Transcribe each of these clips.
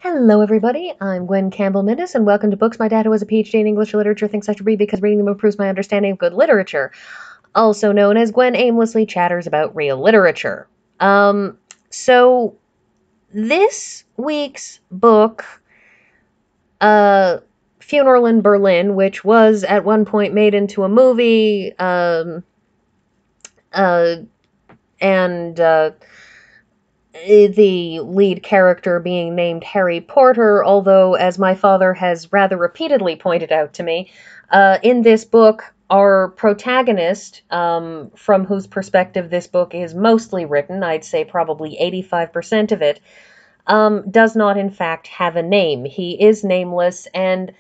Hello, everybody. I'm Gwen Campbell-Mindes, and welcome to Books. My dad, who has a PhD in English literature, thinks I should read because reading them improves my understanding of good literature. Also known as Gwen aimlessly chatters about real literature. So this week's book, uh, Funeral in Berlin, which was at one point made into a movie, uh, and the lead character being named Harry Porter, although, as my father has rather repeatedly pointed out to me, in this book, our protagonist, from whose perspective this book is mostly written, I'd say probably 85% of it, does not in fact have a name. He is nameless, and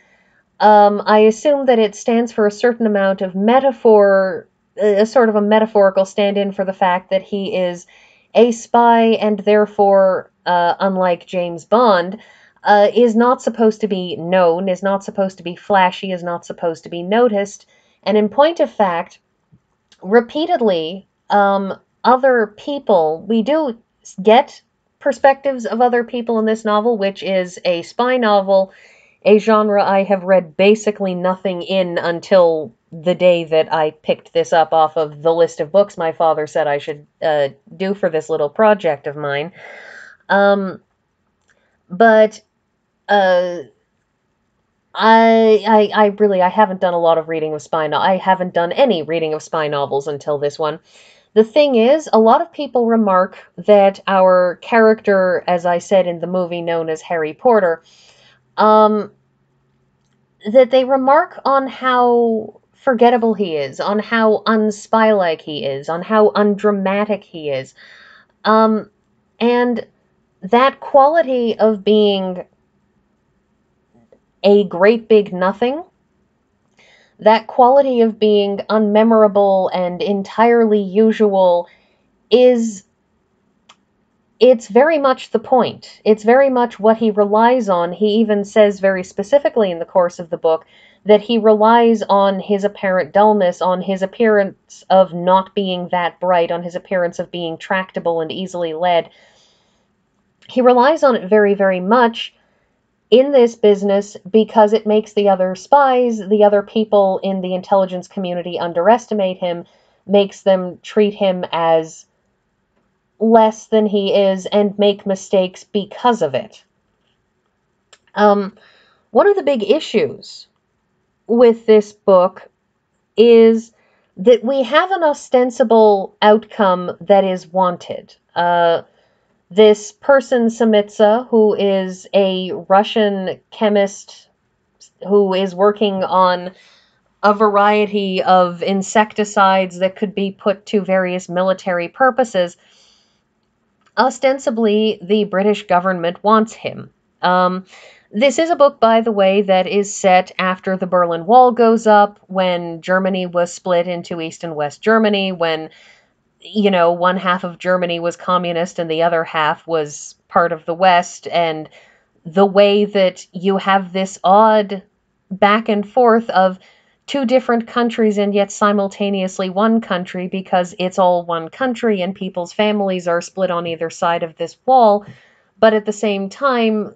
I assume that it stands for a certain amount of metaphor, a sort of a metaphorical stand-in for the fact that he is a spy and therefore, unlike James Bond, is not supposed to be known, is not supposed to be flashy, is not supposed to be noticed. And in point of fact, repeatedly, other people, we do get perspectives of other people in this novel, which is a spy novel, a genre I have read basically nothing in until the day that I picked this up off of the list of books my father said I should do for this little project of mine. Um, but uh, I haven't done a lot of reading of I haven't done any reading of spy novels until this one. The thing is, a lot of people remark that our character, as I said in the movie known as Harry Porter, um, that they remark on how forgettable he is, on how unspy-like he is, on how undramatic he is. Um, and that quality of being a great big nothing, that quality of being unmemorable and entirely usual is it's very much the point. It's very much what he relies on. He even says very specifically in the course of the book that he relies on his apparent dullness, on his appearance of not being that bright, on his appearance of being tractable and easily led. He relies on it very, very much in this business because it makes the other spies, the other people in the intelligence community underestimate him, makes them treat him as less than he is and make mistakes because of it. Um, One of the big issues with this book is that we have an ostensible outcome that is wanted. This person, Samitsa, who is a Russian chemist who is working on a variety of insecticides that could be put to various military purposes, ostensibly the British government wants him. This is a book, by the way, that is set after the Berlin Wall goes up, when Germany was split into East and West Germany, when, one half of Germany was communist and the other half was part of the West, and the way that you have this odd back and forth of two different countries and yet simultaneously one country because it's all one country and people's families are split on either side of this wall. But at the same time,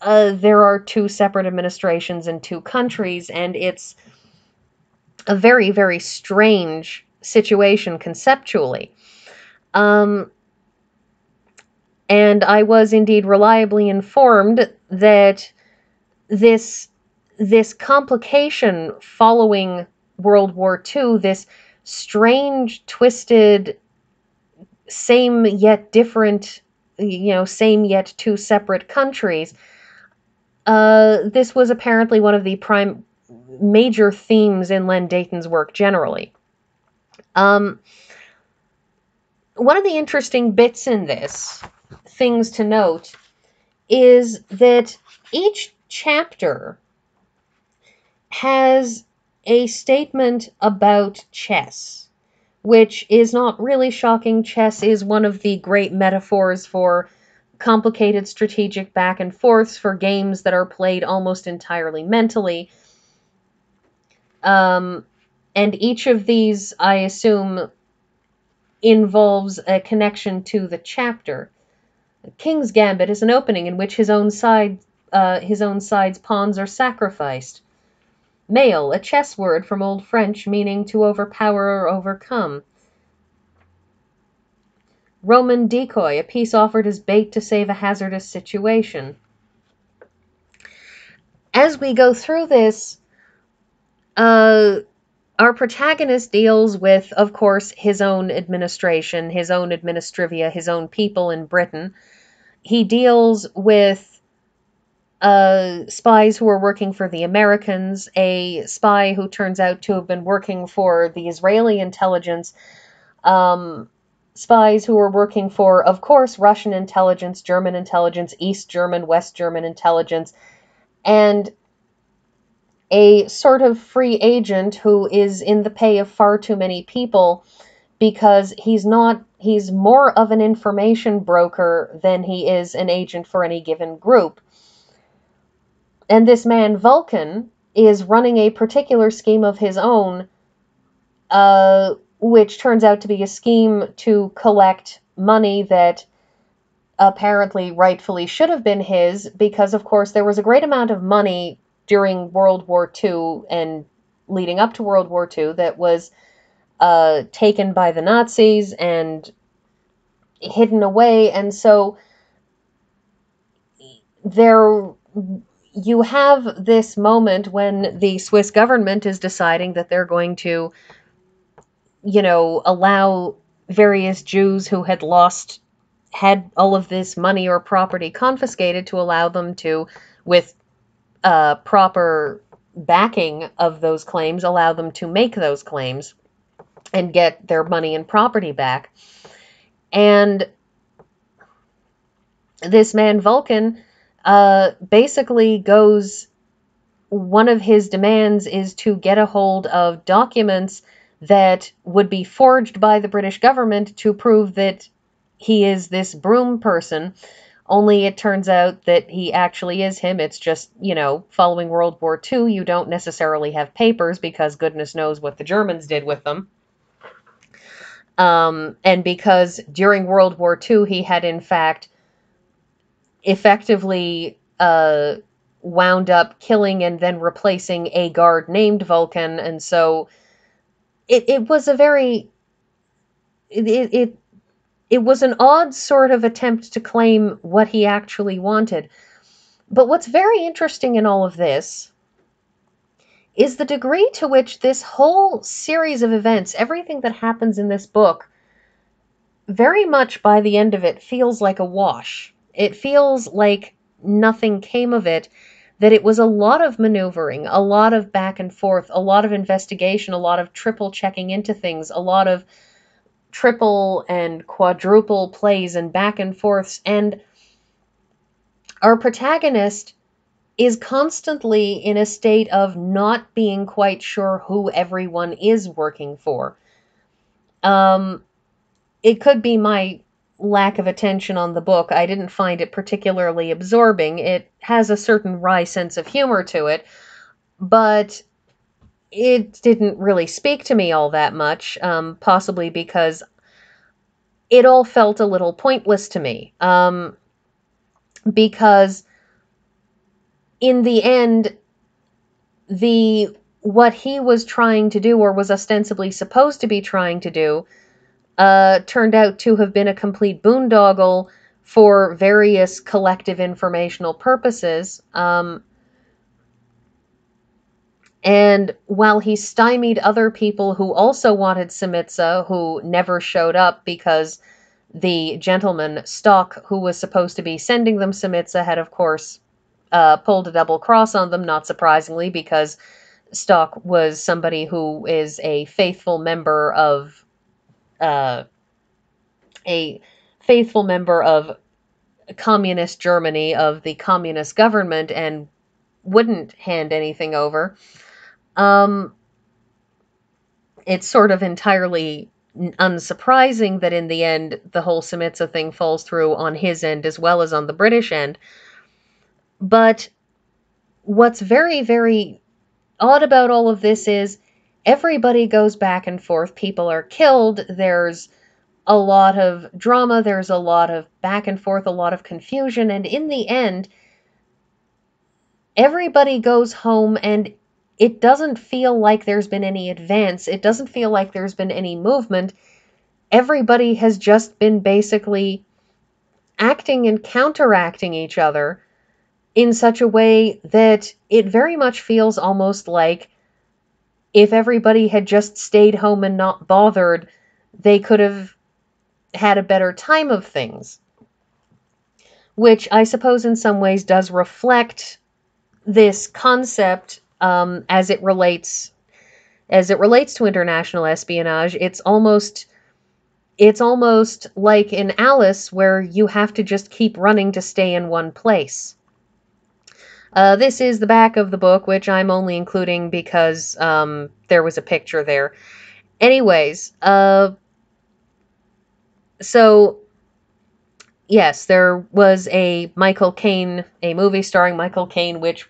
there are two separate administrations in two countries, and it's a very, very strange situation conceptually. Um, and I was indeed reliably informed that this this complication following World War II, this strange, twisted, same yet different, same yet two separate countries. This was apparently one of the prime major themes in Len Deighton's work generally. Um, One of the interesting bits in this, things to note, is that each chapter has a statement about chess, which is not really shocking. Chess is one of the great metaphors for complicated strategic back and forths, for games that are played almost entirely mentally. Um, and each of these, I assume, involves a connection to the chapter. King's Gambit is an opening in which his own side's pawns are sacrificed. Mail, a chess word from Old French meaning to overpower or overcome. Roman decoy, a piece offered as bait to save a hazardous situation. As we go through this, our protagonist deals with, of course, his own administration, his own administrivia, his own people in Britain. He deals with spies who are working for the Americans, a spy who turns out to have been working for the Israeli intelligence, spies who are working for, of course, Russian intelligence, German intelligence, East German, West German intelligence, and a sort of free agent who is in the pay of far too many people because he's more of an information broker than he is an agent for any given group. And this man, Vulcan, is running a particular scheme of his own, which turns out to be a scheme to collect money that apparently rightfully should have been his, because, of course, there was a great amount of money during World War II and leading up to World War II that was taken by the Nazis and hidden away. And so there you have this moment when the Swiss government is deciding that they're going to, allow various Jews who had all of this money or property confiscated, to allow them to, with proper backing of those claims, allow them to make those claims and get their money and property back. And this man, Vulcan, basically one of his demands is to get a hold of documents that would be forged by the British government to prove that he is this broom person. Only it turns out that he actually is him. It's just, following World War II, you don't necessarily have papers because goodness knows what the Germans did with them. And because during World War II, he had in fact effectively wound up killing and then replacing a guard named Vulcan. And so it was a very, it was an odd sort of attempt to claim what he actually wanted. But what's very interesting in all of this is the degree to which this whole series of events, everything that happens in this book, very much by the end of it feels like a wash. It feels like nothing came of it, that it was a lot of maneuvering, a lot of back and forth, a lot of investigation, a lot of triple checking into things, a lot of triple and quadruple plays and back and forths. And our protagonist is constantly in a state of not being quite sure who everyone is working for. It could be my lack of attention on the book. I didn't find it particularly absorbing. It has a certain wry sense of humor to it, but it didn't really speak to me all that much, possibly because it all felt a little pointless to me. Because in the end, what he was trying to do, or was ostensibly supposed to be trying to do, turned out to have been a complete boondoggle for various collective informational purposes. And while he stymied other people who also wanted Simitsa, who never showed up because the gentleman, Stock, who was supposed to be sending them Simitsa, had, of course, pulled a double cross on them, not surprisingly, because Stock was somebody who is a faithful member of communist Germany, of the communist government, and wouldn't hand anything over. It's sort of entirely unsurprising that in the end the whole Simitsa thing falls through on his end as well as on the British end. But what's very, very odd about all of this is everybody goes back and forth. People are killed. There's a lot of drama, there's a lot of back and forth, a lot of confusion, and in the end, everybody goes home and it doesn't feel like there's been any advance. It doesn't feel like there's been any movement. Everybody has just been basically acting and counteracting each other in such a way that it very much feels almost like if everybody had just stayed home and not bothered, they could have had a better time of things. Which I suppose in some ways does reflect this concept as it relates to international espionage. It's almost like in Alice, where you have to just keep running to stay in one place. This is the back of the book, which I'm only including because there was a picture there. Anyways, so yes, there was a movie starring Michael Caine, which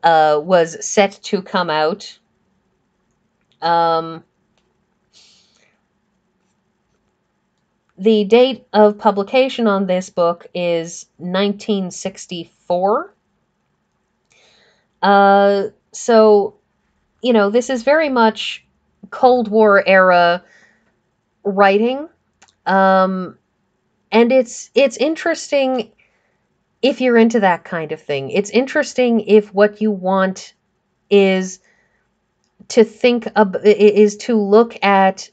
was set to come out. The date of publication on this book is 1964. So, this is very much Cold War era writing. And it's interesting if you're into that kind of thing. It's interesting if what you want is to look at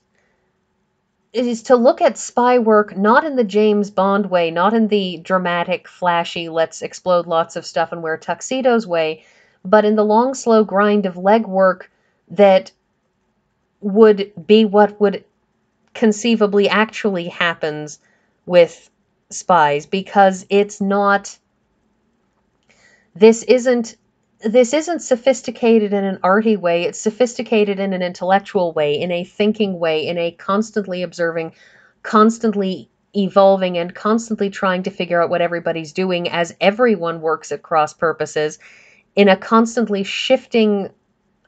spy work not in the James Bond way, not in the dramatic, flashy, let's explode lots of stuff and wear tuxedos way, but in the long, slow grind of legwork that would be what would conceivably actually happens with spies, because this isn't sophisticated in an arty way. It's sophisticated in an intellectual way, in a thinking way, in a constantly observing, constantly evolving, and constantly trying to figure out what everybody's doing as everyone works at cross purposes in a constantly shifting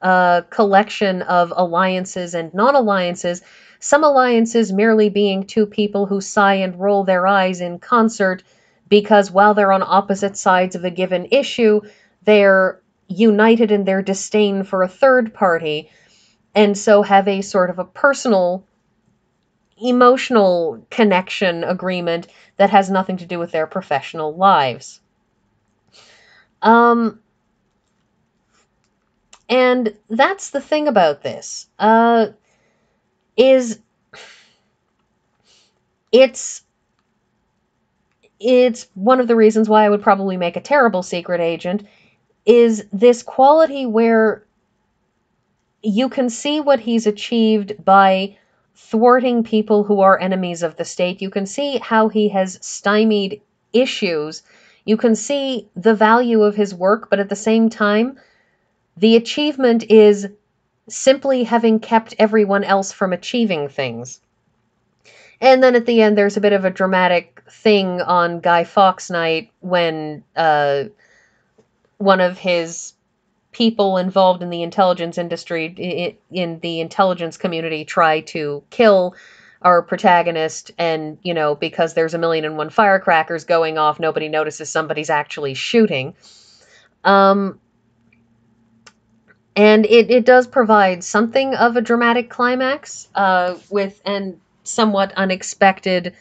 collection of alliances and non-alliances, some alliances merely being two people who sigh and roll their eyes in concert because while they're on opposite sides of a given issue, they're united in their disdain for a third party, and so have a sort of a personal, emotional connection agreement that has nothing to do with their professional lives. And that's the thing about this, is it's one of the reasons why I would probably make a terrible secret agent, is this quality where you can see what he's achieved by thwarting people who are enemies of the state. You can see how he has stymied issues. You can see the value of his work, but at the same time, the achievement is simply having kept everyone else from achieving things. And then at the end, there's a bit of a dramatic thing on Guy Fawkes night when one of his people involved in the intelligence industry, in the intelligence community, try to kill our protagonist, and, because there's a million and one firecrackers going off, nobody notices somebody's actually shooting. And it does provide something of a dramatic climax, with an somewhat unexpected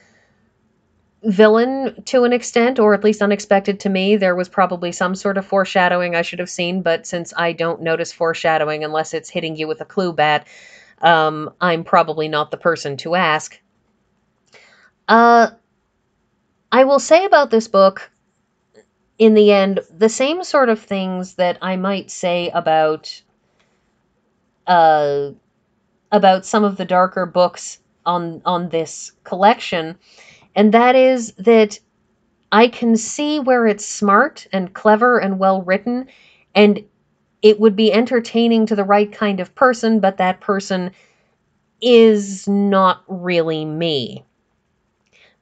villain to an extent, or at least unexpected to me. There was probably some sort of foreshadowing I should have seen, but since I don't notice foreshadowing unless it's hitting you with a clue bat, I'm probably not the person to ask. I will say about this book, in the end, the same sort of things that I might say about some of the darker books on this collection, and that is that I can see where it's smart and clever and well written, and it would be entertaining to the right kind of person, but that person is not really me.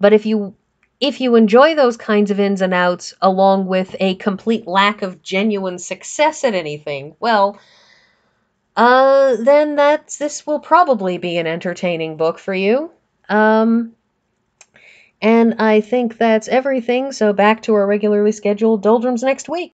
But if you enjoy those kinds of ins and outs, along with a complete lack of genuine success at anything, well, then this will probably be an entertaining book for you. Um, and I think that's everything. So back to our regularly scheduled doldrums next week.